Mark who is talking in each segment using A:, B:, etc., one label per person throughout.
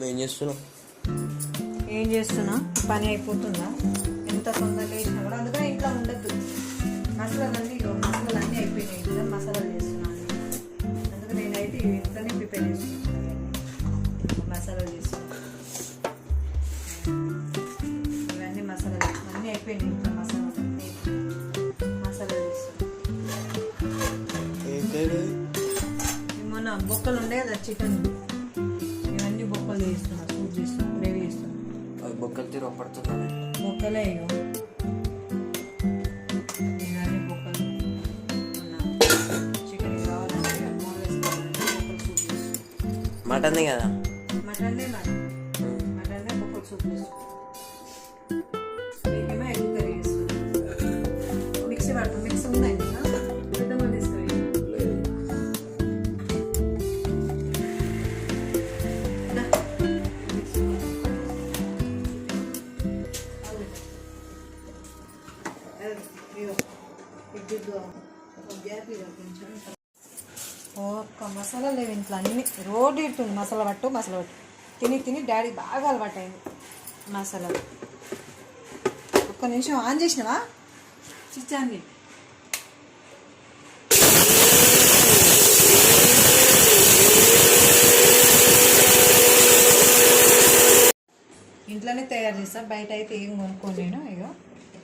A: ఏం చేస్తున్నా? పని అయిపోతుందా? ఎంత తొందరగా వేసినా కూడా అందుకని ఇంట్లో ఉండద్దు. మసాలాలన్నీ అయిపోయినాయి. ఇంట్లో మసాలాలు చేస్తున్నాను. అందుకని నేనైతే ఇంట్లోనే ప్రిపేర్ చేస్తున్నాను. మసాలాలు చేస్తున్నాను. ఇవన్నీ మసాలాలు అన్నీ అయిపోయినాయి. ఇంట్లో మసాలాలు చేస్తున్నాను. మొన్న బొక్కలు ఉండే కదా చికెన్, ఇవన్నీ బొక్కలు చేస్తున్నా. సూప్ చేస్తున్నా, గ్రేవీ చేస్తున్నా.
B: బొక్కలు తీరు పడుతున్నాను.
A: బొక్కలే ఇవన్నీ బొక్కలు. చికెన్ కావాలంటే బొక్కలు సూప్ చేస్తున్నా.
B: మటన్ కదా?
A: మటన్నే బొక్కలు సూప్ చేస్తున్నా. ఏమో ఎగ్ కర్రీ చేస్తున్నా. మిక్సీ పడుతుంది. మిక్సీ ఉందా ఇంకా? పెద్దమ్మ తీసుకుని ఒక్క మసాలా లేవు ఇంట్లో. అన్ని రోడ్ ఇట్టుంది. మసాలా పట్టు తిని డాడీ బాగా అలవాటు అయింది మసాలాలు. ఒక్క నిమిషం ఆన్ చేసినావా చిచ్చాన్ని? ఇంట్లోనే తయారు చేస్తా, బయట అయితే ఏం కొనుక్కోను నేను.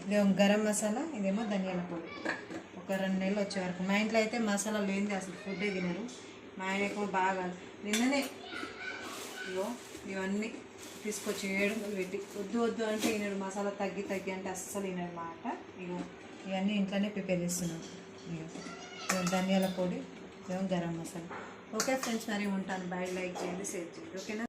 A: ఇదేమో గరం మసాలా, ఇదేమో ధనియాల పొడి. ఒక 2 నెలలు వచ్చే వరకు. మా ఇంట్లో అయితే మసాలా లేనిది అసలు ఫుడ్డే తినరు. మా ఆయన ఎక్కువ బాగా నిన్ననే ఇవన్నీ తీసుకొచ్చి 7 పెట్టి వద్దు అంటే ఈనాడు మసాలా తగ్గి అంటే అస్సలు ఈనాడు మాట. ఇవన్నీ ఇంట్లోనే ప్రిపేర్ చేస్తున్నాను. ధనియాల పొడి, ఇదేమో గరం మసాలా. ఓకే ఫ్రెండ్స్, మరి ఉంటాను. బాయ్. లైక్ చేయండి, షేర్ చేయండి. ఓకేనా?